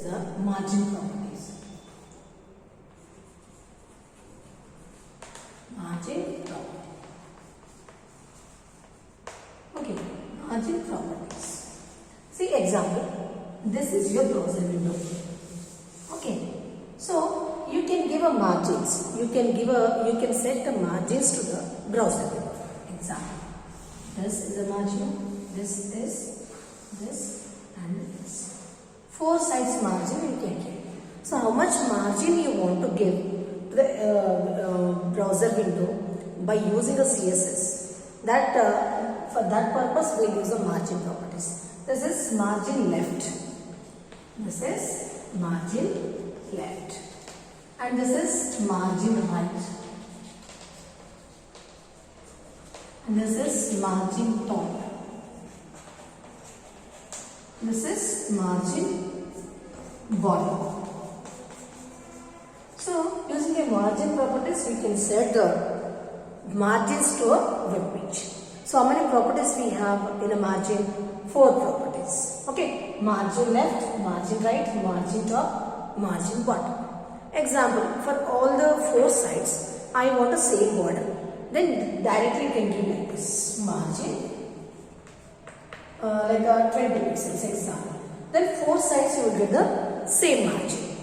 the margin properties. Margin property. Okay, margin properties. See example. This is your browser window. Okay, so you can give a margins. You can set the margins to the browser window. Example. This is a margin. This and this. 4 sides margin you can give. So how much margin you want to give to the browser window by using a CSS? That for that purpose we use the margin properties. This is margin left. This is margin left. And this is margin right. And this is margin top. This is margin bottom. So using a margin properties we can set the margins to a web page. So how many properties we have in a margin? 4 properties. Okay, margin left, margin right, margin top, margin bottom. Example, for all the 4 sides I want the same border. Then directly you can give like this margin like a 20 pixels example. Then 4 sides you will get the same margin.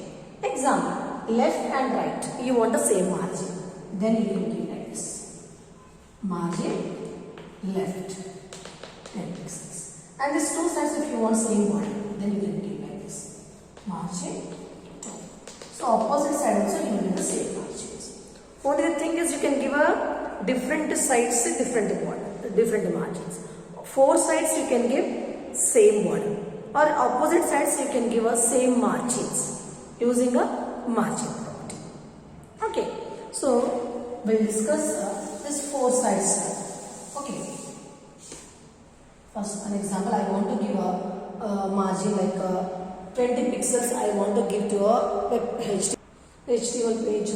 Example, left and right you want the same margin. Then you can give like this margin left 10 pixels. And these 2 sides if you want same border, then you can give like this margin top. So opposite side also you will get the same margins. Only the thing is you can give a different sides different border, different margins. 4 sides you can give same border, or opposite sides you can give a same margins using a margin property. Okay, so we'll discuss this 4 sides. Okay, first an example, I want to give a margin like 20 pixels I want to give to a HTML page.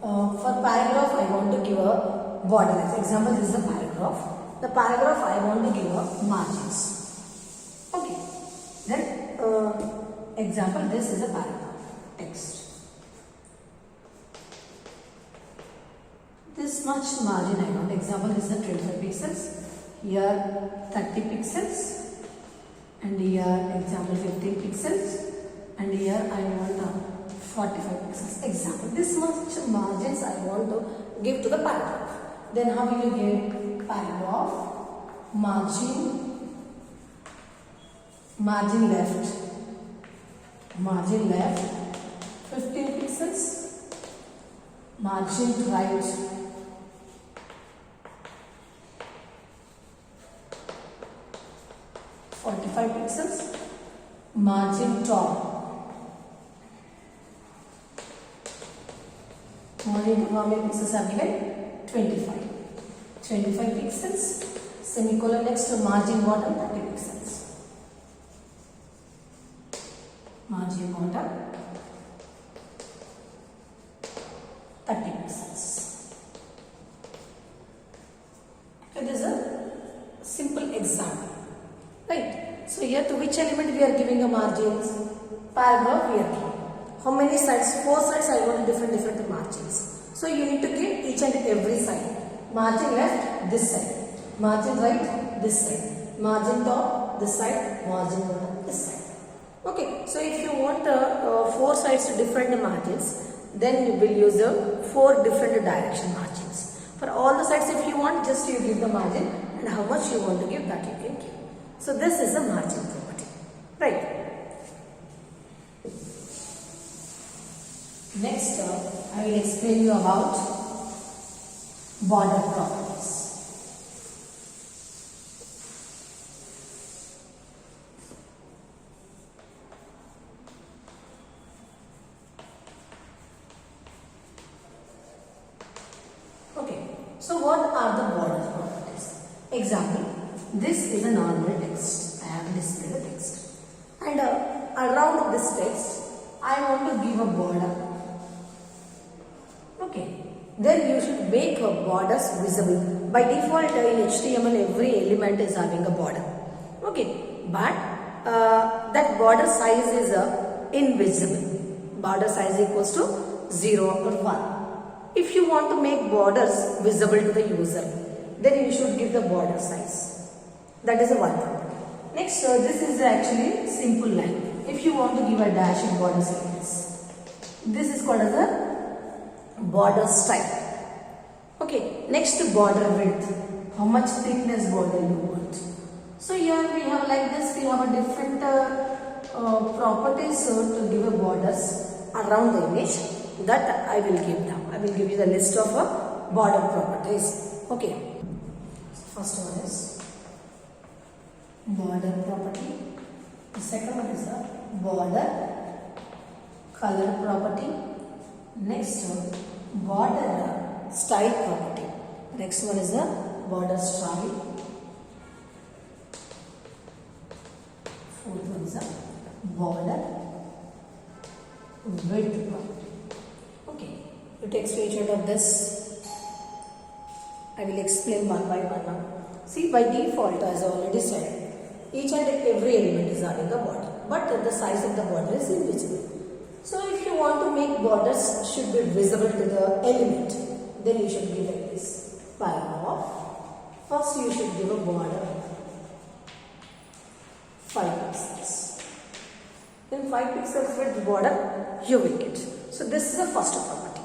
For paragraph I want to give a border. For example, this is a paragraph. The paragraph I want to give a margins. Okay. Then example, this is a paragraph text. This much margin I want. Example, this is a 25 pixels. Here 30 pixels. And here example 15 pixels. And here I want 45 pixels. Example, this much margins I want to give to the paragraph. Then how will you give paragraph margin left 15 pixels, margin right 45 pixels, margin top margin how many pixels are given? 25 pixels, semicolon next to margin bottom 30 pixels, margin bottom 30 pixels. Okay, this is a simple example, right? So here to which element we are giving a margins? Paragraph we are giving. How many sides? 4 sides I want different margins. So you need to give each and every side. Margin left, this side. Margin right, this side. Margin top, this side. Margin bottom, this side. Okay, so if you want 4 sides to different margins, then you will use 4 different direction margins. For all the sides if you want, just you give the margin and how much you want to give, that you can give. So this is a margin property, right? Next I will explain you about border properties. Okay, so what are the border properties? Example, this is a normal text. I have displayed the text, and around this text I want to give a border. Okay, then you should make borders visible. By default in HTML every element is having a border. Okay, but that border size is invisible. Border size equals to 0 or 1. If you want to make borders visible to the user, then you should give the border size. That is the one problem. Next, this is actually simple line. If you want to give a dash in border like this is called as a border style. Okay, next border width. How much thickness border you want? So here we have like this, we have a different properties to give a borders around the image. That I will give now. I will give you the list of border properties. Okay. So first one is border property. The second one is the border color property. Next one, border style property. Next one is the border style. Fourth one is the border width property. Okay, you take screenshot of this. I will explain one by one now. See, by default, as I already said, each and every element is having a border, but the size of the border is invisible. So if you want to make borders should be visible to the element, then you should give like this. Paragraph. First you should give a border 5 pixels. Then 5 pixels with border you will get. So this is the first property.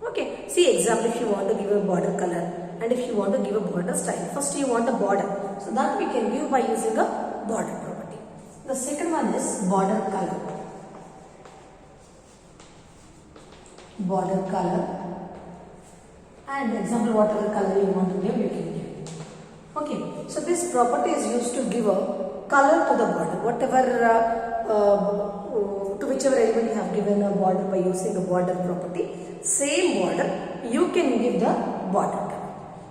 Okay. See example, if you want to give a border color and if you want to give a border style, first you want a border. So that we can give by using a border property. The second one is border color. Border color. And example, whatever color you want to give, you can give. Okay. So this property is used to give a color to the border. Whatever to whichever element you have given a border by using a border property, same border you can give the border color.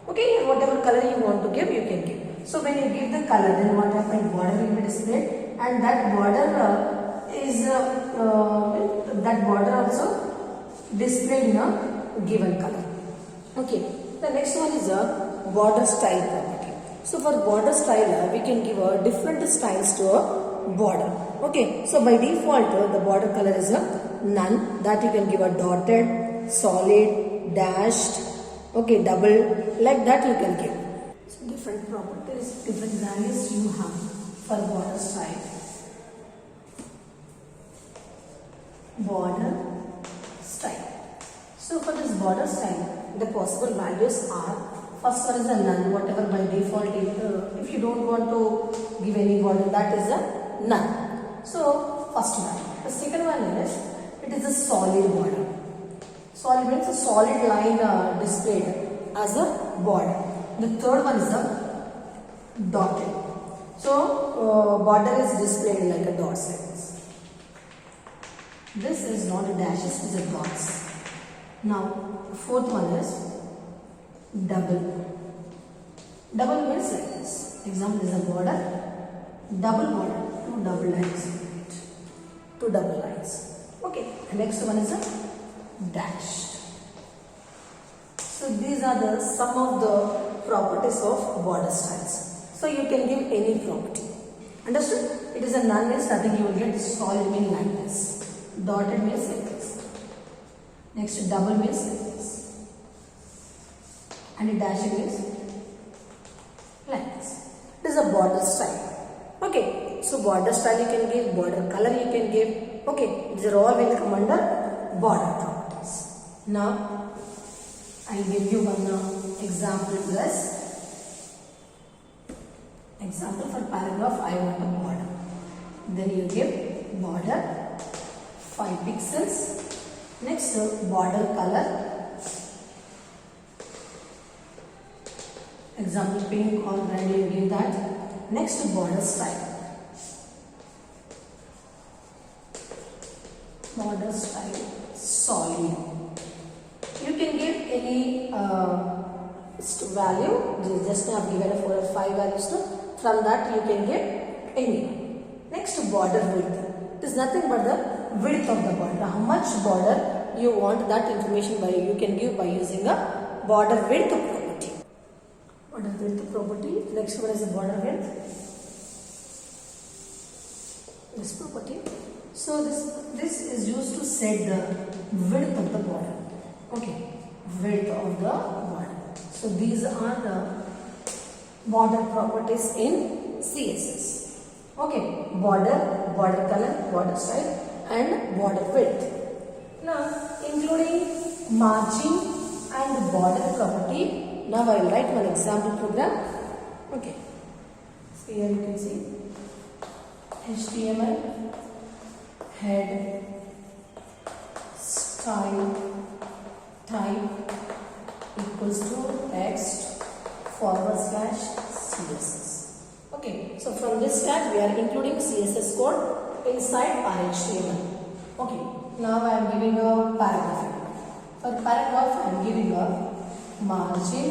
Okay, whatever color you want to give, you can give. So when you give the color, then what happens? Border will be displayed, and that border also displayed in a given color. Okay, the next one is a border style property. So for border style, we can give different styles to a border. Okay, so by default, the border color is a none. That you can give a dotted, solid, dashed, okay, double, like that you can give. So different properties, different values you have for border style. Border style. So for this border style, the possible values are, first one is a none, whatever by default, if you don't want to give any border, that is a none. So first one. The second one is, it is a solid border. Solid means a solid line displayed as a border. The third one is a dotted. So border is displayed like a dot size. This is not a dashes, it is a dots. Now fourth one is double. Double means like this. Example is a border, double border, two double lines. Two double lines. Okay. The next one is a dash. So these are the some of the properties of border styles. So you can give any property. Understood? It is a none means nothing, you will get solid means like this. Dotted means like this. Next double means like this. And a dash means like this. This is a border style. Okay. So border style you can give, border color you can give. Okay. These are all will come under border properties. Now I will give you one example plus. Example for paragraph, I want a border. Then you give border 5 pixels. Next border color. Example pink or red, you give that. Next border style. Border style solid. You can give any value. Just now I have given 4 or 5 values. From that you can give any. Next border width. It is nothing but the width of the border. How much border you want, that information by you can give by using a border width property. Border width property. Next one is the border width. This property. So this is used to set the width of the border. Okay, width of the border. So these are the border properties in CSS. Okay, border color, border style, and border width. Now, including margin and border property. Now I will write one example program. Okay, so here you can see HTML head style type equals to text /CSS. Okay, so from this tag we are including CSS code inside our HTML. Okay, now I am giving a paragraph. For paragraph I am giving a margin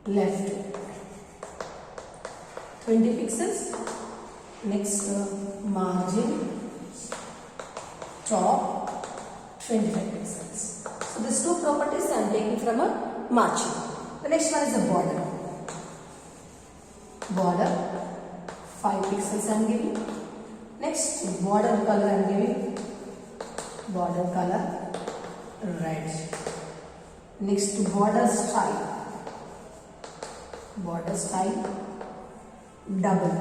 left 20 pixels. Next margin top 25 pixels. So these two properties I am taking from a margin. The next one is the border. Border 5 pixels I am giving. Next border color I am giving border color red. Next border style double.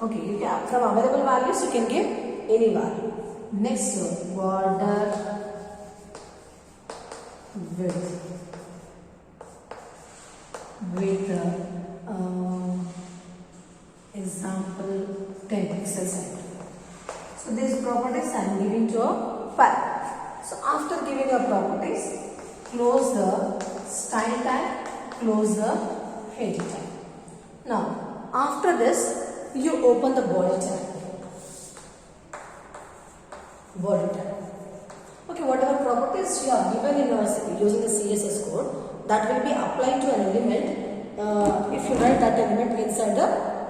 Okay, you can, from available values you can give any value. Next border width with example 10 pixels. So these properties I am giving to a paragraph. So after giving a properties, close the style tag, close the head tag. Now after this you open the body tag. Body tag. Okay, whatever properties you are given in using the CSS code, that will be applied to an element if you write that element inside the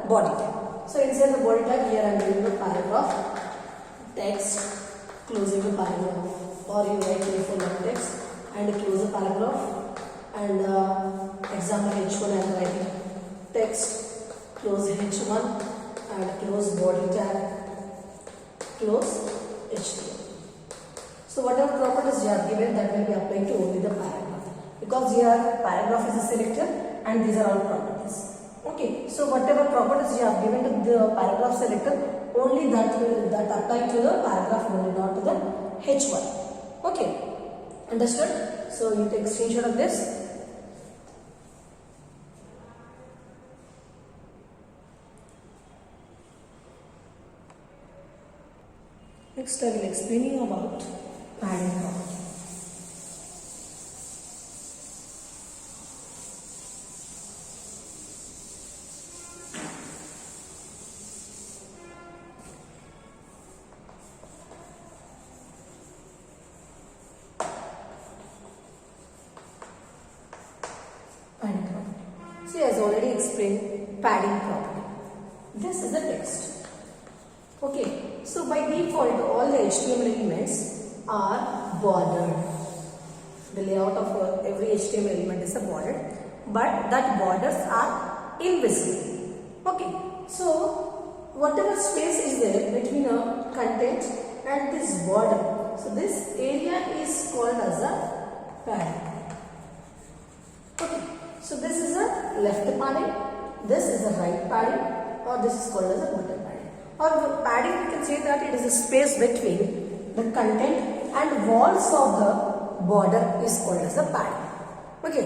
body tag. So inside the body tag here I am giving the paragraph text, closing the paragraph, or you write full of text and close the paragraph, and example H1 I am writing text, close H1 and close body tag, close HTML. So whatever properties you are given, that will be applied to only the paragraph, because here paragraph is a selector and these are all properties. Okay, so whatever properties you have given to the paragraph selector, only that apply to the paragraph only, not to the H1. Okay, understood? So you take screenshot of this. Next I will explain you about padding property. Padding property. See, as already explained, padding property. This is the text. Okay, so by default all the HTML elements are bordered. The layout of every HTML element is a border, but that borders are invisible. Okay, so whatever space is there between a content and this border, so this area is called as a padding. Okay, so this is a left padding, this is a right padding, or this is called as a bottom padding. Or the padding, we can say that it is a space between the content and walls of the border is called as a padding. Okay,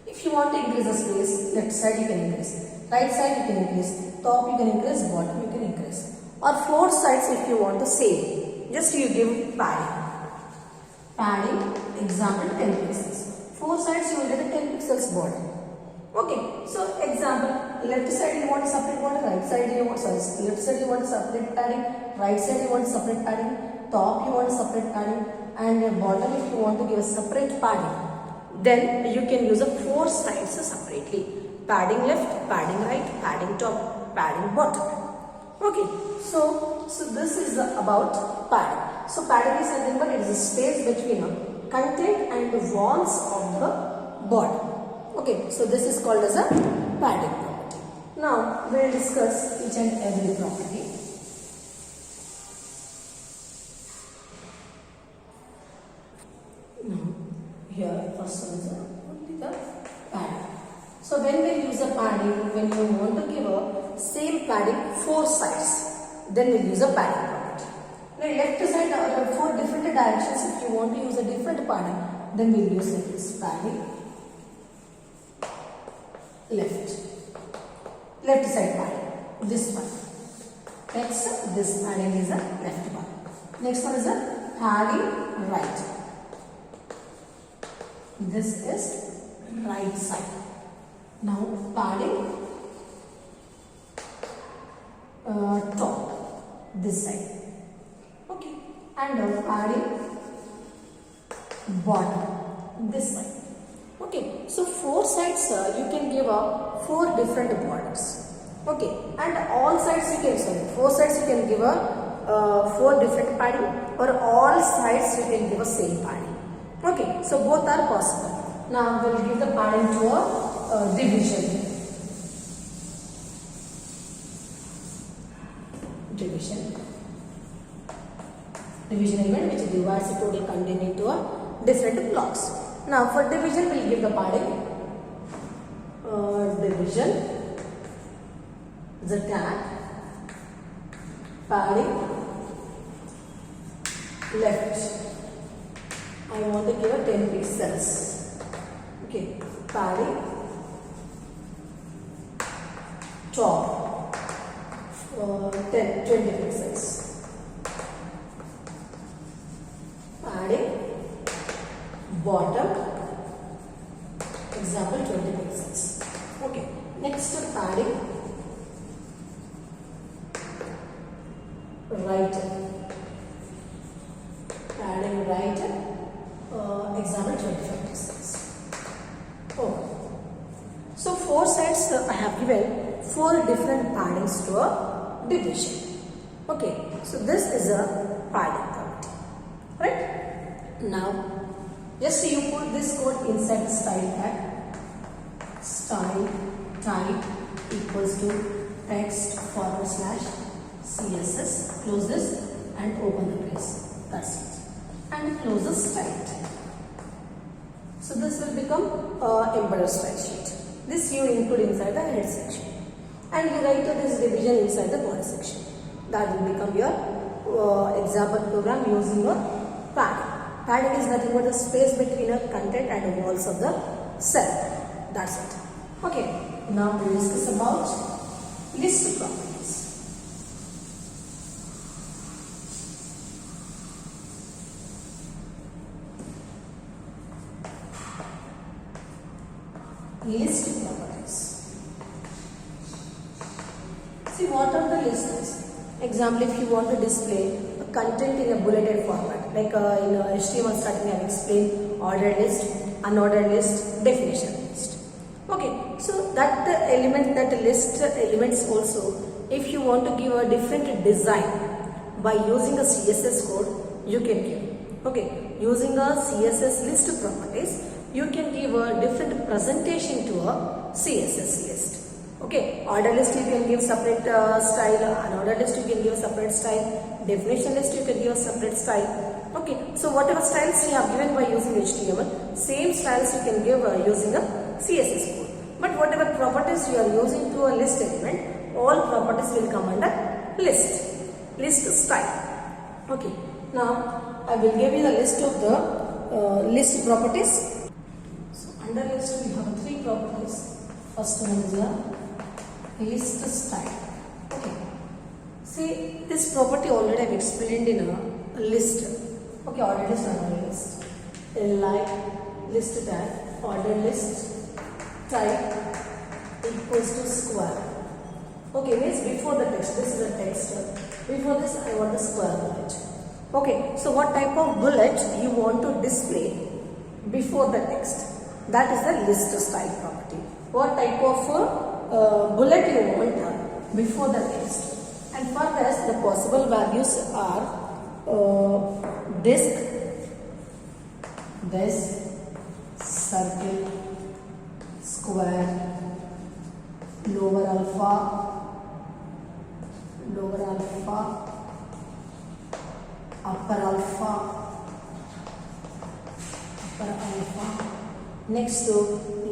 if you want to increase the space, left side you can increase, right side you can increase, top you can increase, bottom you can increase, or four sides if you want to save, just you give padding. Padding, example 10 pixels. Four sides you will get a 10 pixels border. Okay, so example, left side you want separate border, right side you want, left side you want separate padding, right side you want separate padding, top you want separate padding, and bottom if you want to give a separate padding, then you can use a four sides separately. Padding left, padding right, padding top, padding bottom. Okay, so this is about padding. So padding is nothing but it is a space between a content and the walls of the border. Okay, so this is called as a padding property. Now we'll discuss each and every property. Now here first one is only the padding. So when we use a padding, when you want to give a same padding 4 sides, then we'll use a padding property. Now left side or 4 different directions, if you want to use a different padding, then we'll use this padding left side padding, this one. Next, this padding is a left one. Next one is a padding right. This is right side. Now padding top, this side. Okay, and padding bottom, this side. Okay, so 4 sides you can give 4 different borders. Okay, and all sides you can 4 sides you can give 4 different padding, or all sides you can give a same padding. Okay, so both are possible. Now we will give the padding to a division. Division element which divides the total content into a different blocks. Now for division we will give the padding division the tag padding left. I want to give a 10 pixels. Okay, padding top 20 pixels. Padding bottom, example 20 pixels. Okay, next padding right, padding right, example 25 pixels. Oh, so 4 sides I have given 4 different paddings to a division. Okay, so this is a padding property, right? Now just you put this code inside the style tag. Style type equals to text / CSS. Close this and open the brace. That's it. And close the style tag. So this will become embedded style sheet. This you include inside the head section. And you write this division inside the body section. That will become your example program using your padding. Padding is nothing but the space between a content and the walls of the cell. That's it. Okay. Now we will discuss about list properties. List properties. See what are the lists? Example, if you want to display a content in a bulleted format, like in HTML starting I have explained ordered list, unordered list, definition list. Okay, so that list elements also, if you want to give a different design by using a CSS code, you can give. Okay, using a CSS list properties, you can give a different presentation to a CSS list. Okay, order list you can give separate style, unordered list you can give a separate style, definition list you can give a separate style. Okay, so whatever styles you have given by using HTML, same styles you can give using a CSS code. But whatever properties you are using to a list element, all properties will come under list style. Okay, now I will give you the list of the list properties. So under list we have 3 properties. First one is the list style. Okay, see this property already I have explained in a list. Okay, ordered list, unordered list. Like list tag, ordered list type equals to square. Okay, means before the text, this is a text. Before this I want a square bullet. Okay, so what type of bullet you want to display before the text? That is the list style property. What type of bullet you want before the text? And for this the possible values are disk, circle, square, lower alpha, upper alpha. Next to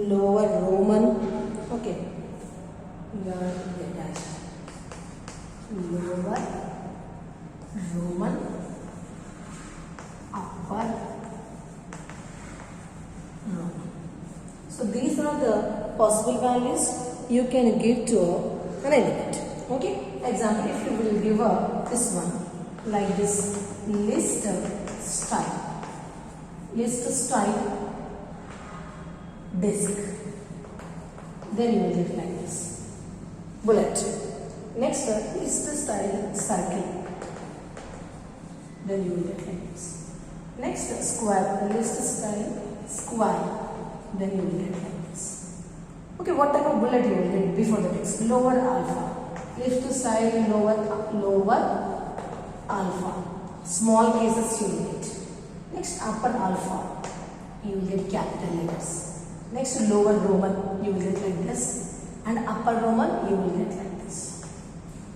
lower Roman. Okay, here we dash lower Roman, upper Roman. So these are the possible values you can give to an element. Okay, example, if you will give this one like this, list style disk, then you will get like this bullet. Next list style circle, then you will get like this. Next square, list style square, then you will get like this. Okay, what type of bullet you will get before the text? Lower alpha, list style lower alpha, small cases you will get. Next upper alpha, you will get capital letters. Next lower Roman, you will get like this, and upper Roman you will get like this.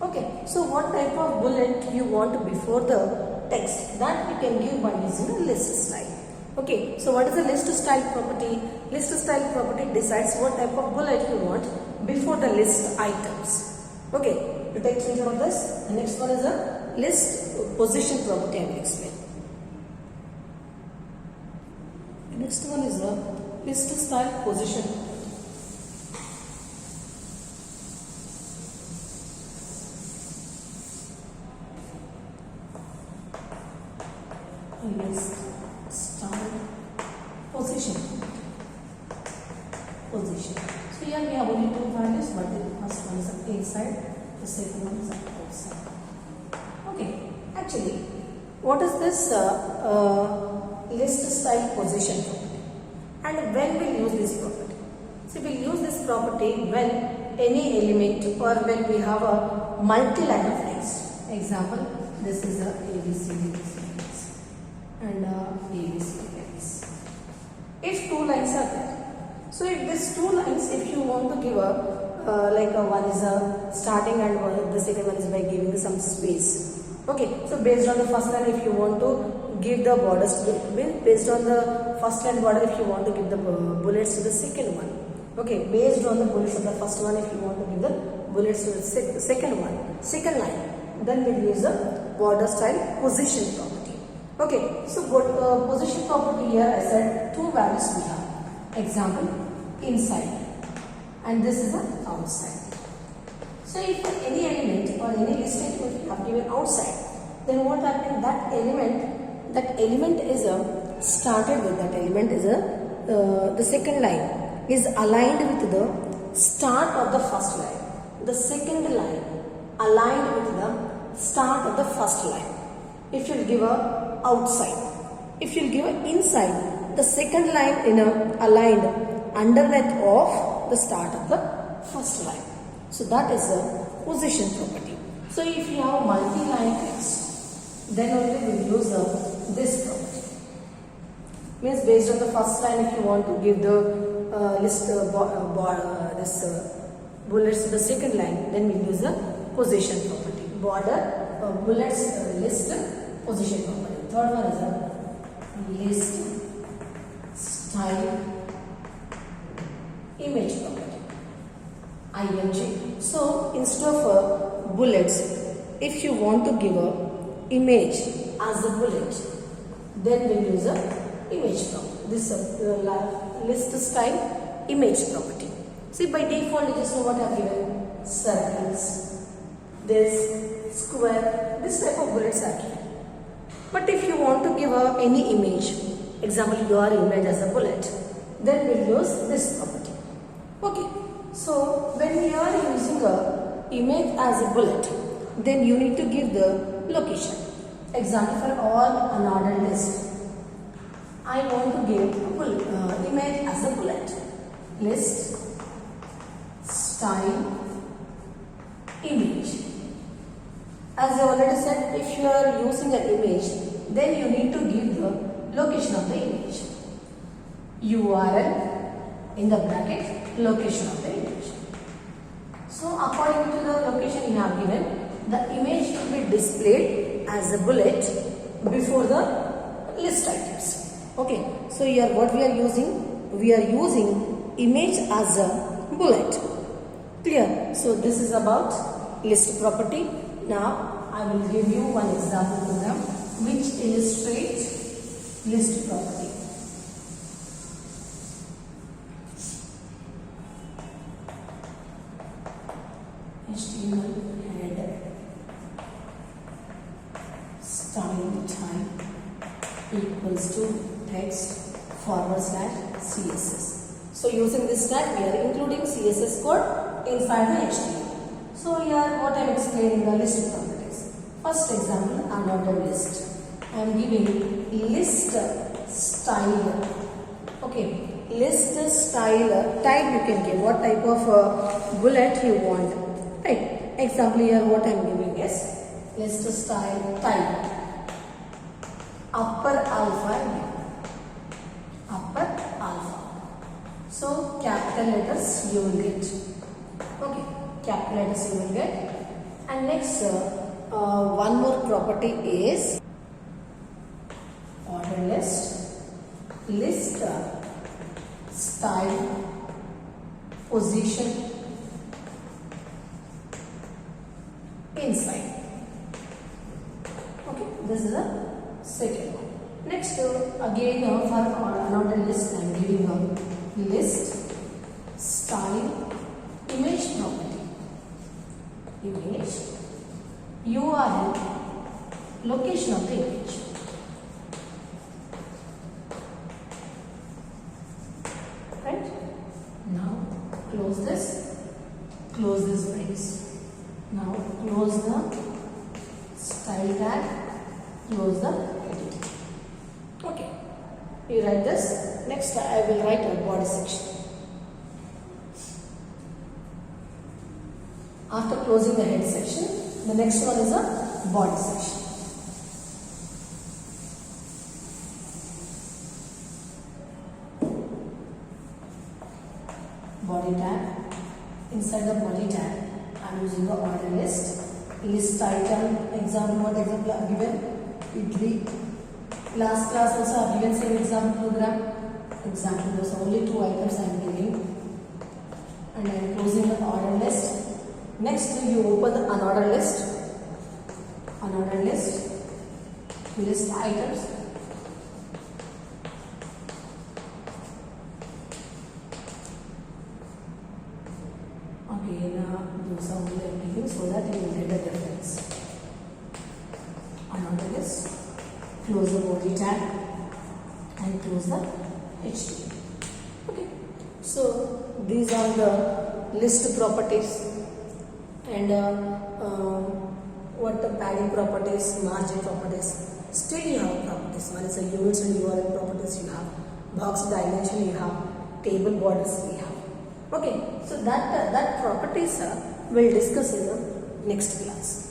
Okay, so what type of bullet you want before the text, that you can give by using a list style. Okay, so what is the list style property? List style property decides what type of bullet you want before the list items. Okay, to take screenshot of this. The next one is a list position property. I will explain. The next one is a list style position. List style position. So here we have only two values, but the first one is the inside, the second one is the outside. Okay, actually, what is this list style position property? And when we use this property? See, we use this property when any element or when we have a multi-line of text. Example, this is a ABCD and ABCD. If two lines are there, so if these two lines, if you want to give one is a starting and the second one is by giving some space. Okay, so based on the first line, if you want to give the borders, based on the first line border, if you want to give the bullets to the second one. Okay, based on the bullets of the first one, if you want to give the bullets to the second line, then we use the border style position property. Okay, so position property here I said two values we have. Example, inside, and this is the outside. So if any element or any list element you have given outside, then what happens? That element is started with that element is the second line is aligned with the start of the first line. The second line aligned with the start of the first line. If you give a outside, if you give a inside, the second line in aligned underneath of the start of the first line. So that is a position property. So if you have multi-line text, then only we will use this property. Means based on the first line, if you want to give the list bullets to the second line, then we use the position property. Border bullets list position property. Third one is a list style image property. IMG. So instead of bullets, if you want to give a image as a bullet, then we use a image property. This list style image property. See, by default you just know what I have given: circles, this square, this type of bullets are given. But if you want to give any image, example your image as a bullet, then we'll use this property. Okay. So when we are using a image as a bullet, then you need to give the location. Example, for all unordered list, I want to give a image as a bullet. List style image. As I already said, if you are using an image, then you need to give the location of the image. URL in the bracket, location of the image. So according to the location you have given, the image will be displayed as a bullet before the list items. Okay, so here what we are using? We are using image as a bullet. Clear? So this is about list property. Now I will give you one example program which illustrates list property. HTML header style type equals to text / CSS. So using this tag we are including CSS code inside the HTML. So here what I am explaining the list properties. First example, unordered list. I am giving list style. Okay, list style type you can give what type of bullet you want. Right. Example here what I am giving is list style type upper alpha. So capital letters you will get. Okay, capital letters you will get. And next one more property is order list style position inside. Okay, this is the second one. Next again for another list I am giving a list style image property. Image URL location of the image. Right? Now close this brace. Now close the style tag, close the edit. Okay, you write this. Next I will write a body section. After closing the head section, the next one is a body section. Body tag. Inside the body tag, I am using the order list item. Example, what example I have given? Idli. Last class also I have given same example program. Example, those only 2 items I am giving. And I am closing the order list. Next, you open the unordered list. Unordered list items. Again, those are only I am giving so that you will get the difference. Unordered list. Close the body tag and close the HTML. Okay, so these are the list properties. And what the padding properties, margin properties. Still you have properties. One is a units and URL properties you have. Box dimension you have. Table borders we have. Okay, so that properties we'll discuss in the next class.